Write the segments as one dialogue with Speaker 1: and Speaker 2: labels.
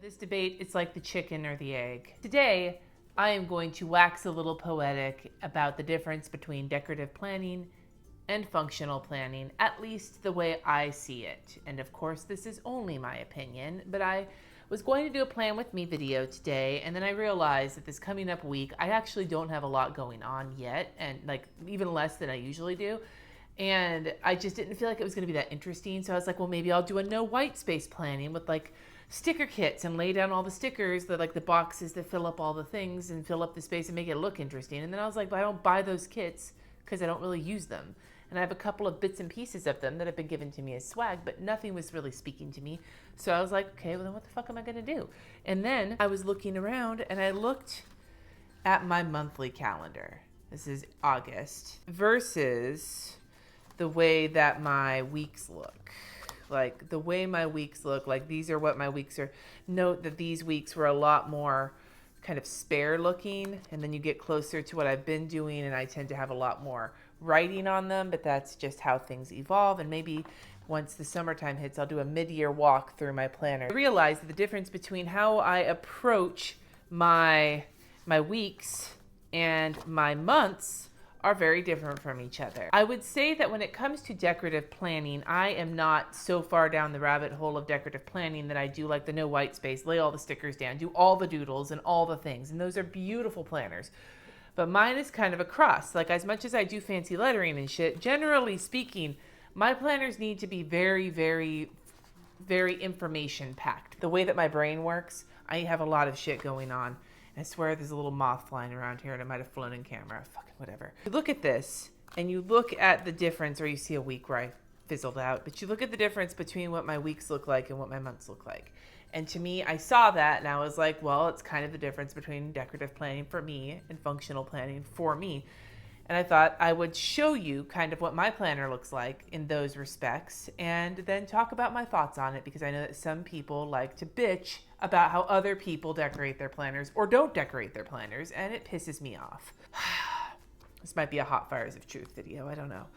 Speaker 1: This debate, it's like the chicken or the egg. Today, I am going to wax a little poetic about the difference between decorative planning and functional planning, at least the way I see it. And of course, this is only my opinion, but I was going to do a plan with me video today, and then I realized that this coming up week, I actually don't have a lot going on yet, and like even less than I usually do. And I just didn't feel like it was going to be that interesting. So I was like, well, maybe I'll do a no white space planning with like sticker kits and lay down all the stickers, that like the boxes that fill up all the things and fill up the space and make it look interesting. And then I was like, but I don't buy those kits because I don't really use them. And I have a couple of bits and pieces of them that have been given to me as swag, but nothing was really speaking to me. So I was like, okay, well then what the fuck am I going to do? And then I was looking around and I looked at my monthly calendar. This is August versus the way that my weeks look. Like the way my weeks look, like these are what my weeks are. Note that these weeks were a lot more kind of spare looking, and then you get closer to what I've been doing and I tend to have a lot more writing on them, but that's just how things evolve. And maybe once the summertime hits, I'll do a mid-year walk through my planner. I realized that the difference between how I approach my weeks and my months are very different from each other. I would say that when it comes to decorative planning, I am not so far down the rabbit hole of decorative planning that I do like the no white space, lay all the stickers down, do all the doodles and all the things. And those are beautiful planners. But mine is kind of a cross. Like as much as I do fancy lettering and shit, generally speaking, my planners need to be very, very, very information packed. The way that my brain works, I have a lot of shit going on. I swear there's a little moth flying around here and it might have flown in camera. Fucking whatever. You look at this and you look at the difference, or you see a week where I fizzled out, but you look at the difference between what my weeks look like and what my months look like. And to me, I saw that and I was like, well, it's kind of the difference between decorative planning for me and functional planning for me. And I thought I would show you kind of what my planner looks like in those respects and then talk about my thoughts on it, because I know that some people like to bitch about how other people decorate their planners or don't decorate their planners, and it pisses me off. This might be a Hot Fires of Truth video, I don't know.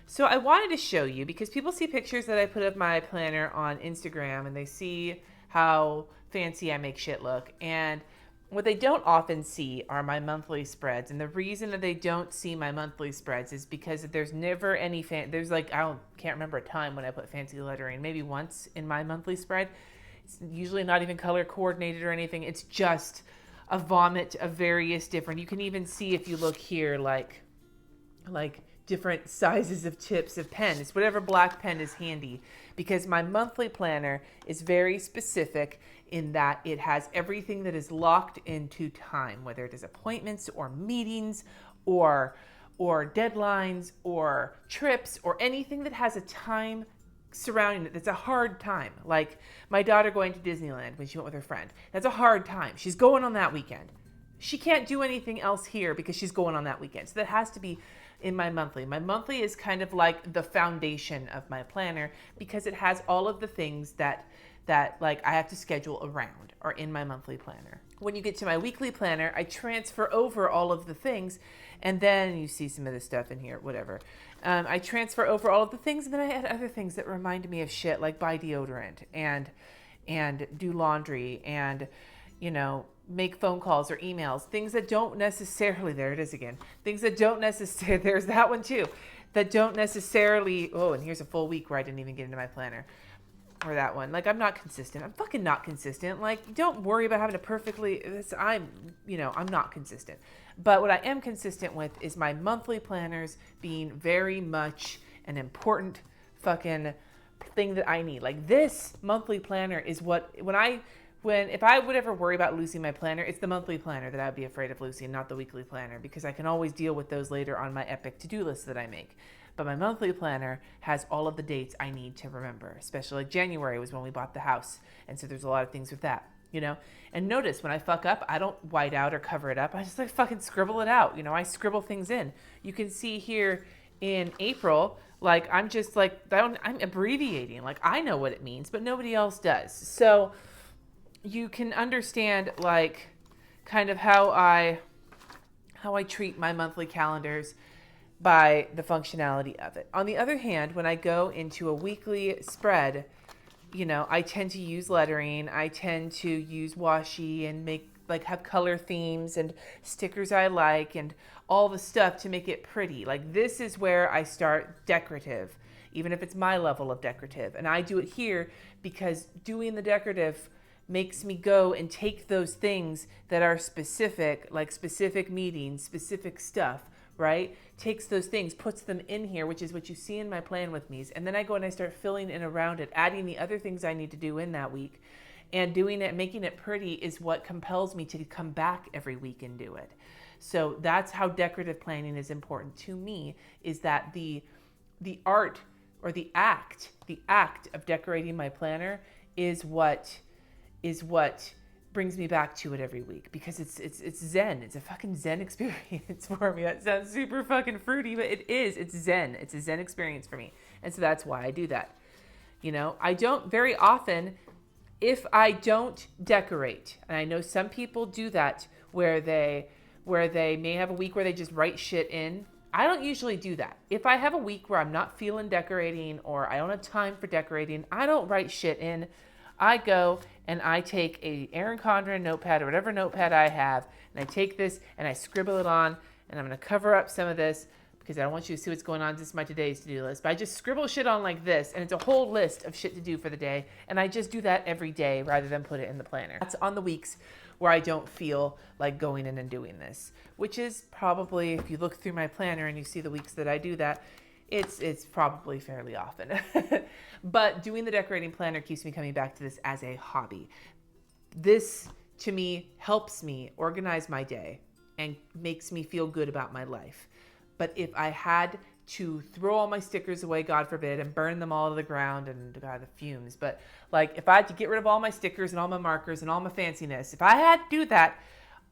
Speaker 1: So I wanted to show you, because people see pictures that I put of my planner on Instagram and they see how fancy I make shit look, and what they don't often see are my monthly spreads. And the reason that they don't see my monthly spreads is because there's never any there's like, can't remember a time when I put fancy lettering, maybe once in my monthly spread. It's usually not even color coordinated or anything. It's just a vomit of various different, you can even see if you look here, like different sizes of tips of pen. It's whatever black pen is handy, because my monthly planner is very specific in that it has everything that is locked into time, whether it is appointments or meetings or deadlines or trips or anything that has a time surrounding it that's a hard time. Like my daughter going to Disneyland when she went with her friend. That's a hard time. She's going on that weekend. She can't do anything else here because she's going on that weekend. So that has to be in my monthly. My monthly is kind of like the foundation of my planner, because it has all of the things that like I have to schedule around are in my monthly planner. When you get to my weekly planner, I transfer over all of the things, and then you see some of the stuff in here, whatever. I transfer over all of the things, and then I add other things that remind me of shit, like buy deodorant and do laundry and, you know, make phone calls or emails, things that don't necessarily, there it is again, things that don't necessarily, there's that one too, that don't necessarily, oh, and here's a full week where I didn't even get into my planner. Or that one. Like, I'm not consistent. I'm fucking not consistent. Like, don't worry about having to I'm not consistent. But what I am consistent with is my monthly planners being very much an important fucking thing that I need. Like, this monthly planner is what, if I would ever worry about losing my planner, it's the monthly planner that I would be afraid of losing, not the weekly planner, because I can always deal with those later on my epic to-do list that I make. But my monthly planner has all of the dates I need to remember, especially like January was when we bought the house. And so there's a lot of things with that, you know? And notice when I fuck up, I don't white out or cover it up. I just like fucking scribble it out. You know, I scribble things in. You can see here in April, like I'm just like, I'm abbreviating. Like I know what it means, but nobody else does. So you can understand like kind of how I treat my monthly calendars by the functionality of it. On the other hand, when I go into a weekly spread, I tend to use lettering. I tend to use washi and have color themes and stickers I like and all the stuff to make it pretty. Like, this is where I start decorative, even if it's my level of decorative. And I do it here because doing the decorative makes me go and take those things that are specific, like specific meetings, specific stuff, right? Takes those things, puts them in here, which is what you see in my plan with me's. And then I go and I start filling in around it, adding the other things I need to do in that week. And doing it, making it pretty is what compels me to come back every week and do it. So that's how decorative planning is important to me, is that the art or the act of decorating my planner is what brings me back to it every week, because it's zen. It's a fucking zen experience for me. That sounds super fucking fruity, but it is. It's zen. It's a zen experience for me. And so that's why I do that. I don't very often, if I don't decorate, and I know some people do that where they may have a week where they just write shit in. I don't usually do that. If I have a week where I'm not feeling decorating or I don't have time for decorating, I don't write shit in. I go and I take a Erin Condren notepad or whatever notepad I have, and I take this and I scribble it on, and I'm going to cover up some of this because I don't want you to see what's going on. This is my today's to-do list. But I just scribble shit on like this, and it's a whole list of shit to do for the day, and I just do that every day rather than put it in the planner. That's on the weeks where I don't feel like going in and doing this, which is probably, if you look through my planner and you see the weeks that I do that, it's probably fairly often. But doing the decorating planner keeps me coming back to this as a hobby. This, to me, helps me organize my day and makes me feel good about my life. But if I had to throw all my stickers away, God forbid, and burn them all to the ground, and God, the fumes, but like, if I had to get rid of all my stickers and all my markers and all my fanciness, if I had to do that,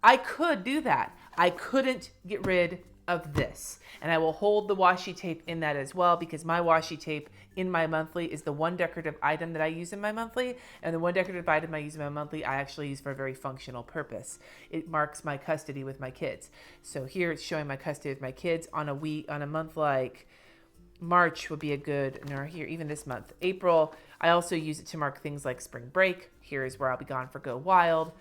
Speaker 1: I could do that. I couldn't get rid of this. And I will hold the washi tape in that as well, because my washi tape in my monthly is the one decorative item that I use in my monthly, and the one decorative item I use in my monthly I actually use for a very functional purpose. It marks my custody with my kids. So here it's showing my custody with my kids. On a month like March would be a good, or here, even this month, April, I also use it to mark things like spring break. Here is where I'll be gone for Go Wild.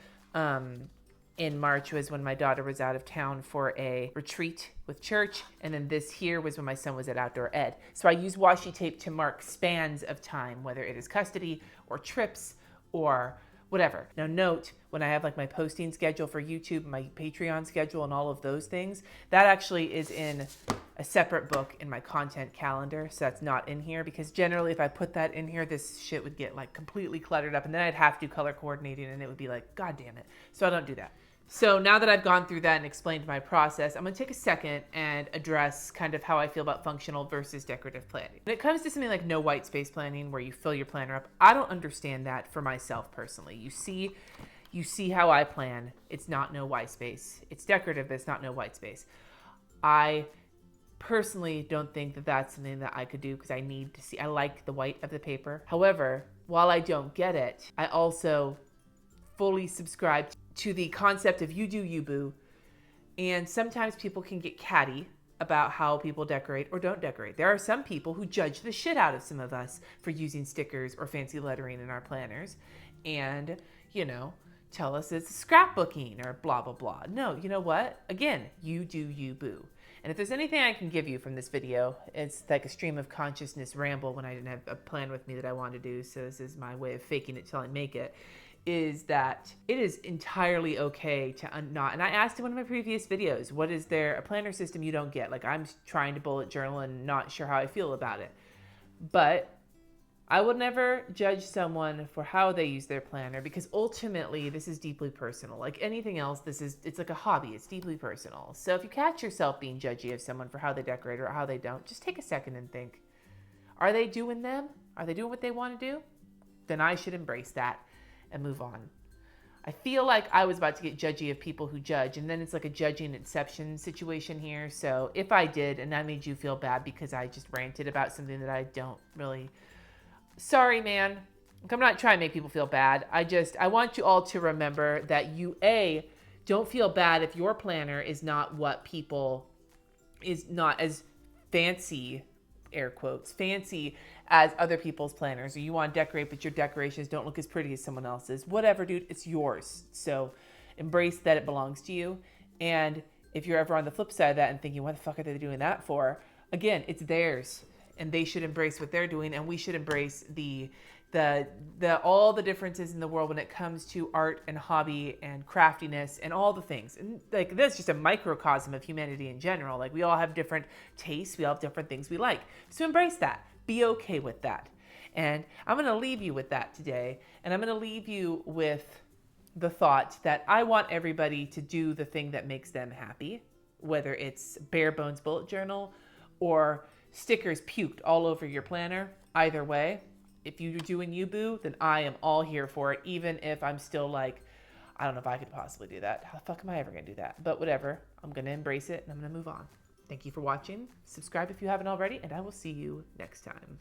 Speaker 1: In March was when my daughter was out of town for a retreat with church. And then this here was when my son was at outdoor ed. So I use washi tape to mark spans of time, whether it is custody or trips or whatever. Now note, when I have like my posting schedule for YouTube, my Patreon schedule and all of those things, that actually is in a separate book in my content calendar. So that's not in here, because generally if I put that in here, this shit would get like completely cluttered up, and then I'd have to do color coordinating and it would be like, God damn it. So I don't do that. So now that I've gone through that and explained my process, I'm going to take a second and address kind of how I feel about functional versus decorative planning. When it comes to something like no white space planning, where you fill your planner up, I don't understand that for myself personally. You see how I plan. It's not no white space. It's decorative, but it's not no white space. I personally don't think that that's something that I could do, because I need to see, I like the white of the paper. However, while I don't get it, I also fully subscribe to the concept of you do you, boo. And sometimes people can get catty about how people decorate or don't decorate. There are some people who judge the shit out of some of us for using stickers or fancy lettering in our planners, and, tell us it's scrapbooking or blah, blah, blah. No, you know what? Again, you do you, boo. And if there's anything I can give you from this video, it's like a stream of consciousness ramble when I didn't have a plan with me that I wanted to do. So this is my way of faking it till I make it. Is that it is entirely okay to not, and I asked in one of my previous videos, what is there a planner system you don't get? Like, I'm trying to bullet journal and not sure how I feel about it. But I would never judge someone for how they use their planner, because ultimately this is deeply personal. Like anything else, it's like a hobby. It's deeply personal. So if you catch yourself being judgy of someone for how they decorate or how they don't, just take a second and think, are they doing them? Are they doing what they want to do? Then I should embrace that and move on. I feel like I was about to get judgy of people who judge, and then it's like a judging inception situation here. So if I did, and that made you feel bad because I just ranted about something that I don't really, sorry, man. I'm not trying to make people feel bad. I want you all to remember that you, don't feel bad if your planner is not as fancy, air quotes, fancy as other people's planners, or you want to decorate, but your decorations don't look as pretty as someone else's. Whatever, dude, it's yours. So embrace that it belongs to you. And if you're ever on the flip side of that and thinking, what the fuck are they doing that for? Again, it's theirs, and they should embrace what they're doing, and we should embrace the all the differences in the world when it comes to art and hobby and craftiness and all the things. And like, that's just a microcosm of humanity in general. Like, we all have different tastes, we all have different things we like. So embrace that. Be okay with that. And I'm going to leave you with that today. And I'm going to leave you with the thought that I want everybody to do the thing that makes them happy, whether it's bare bones bullet journal or stickers puked all over your planner. Either way, if you're doing you, boo, then I am all here for it, even if I'm still like, I don't know if I could possibly do that. How the fuck am I ever going to do that? But whatever, I'm going to embrace it and I'm going to move on. Thank you for watching. Subscribe if you haven't already, and I will see you next time.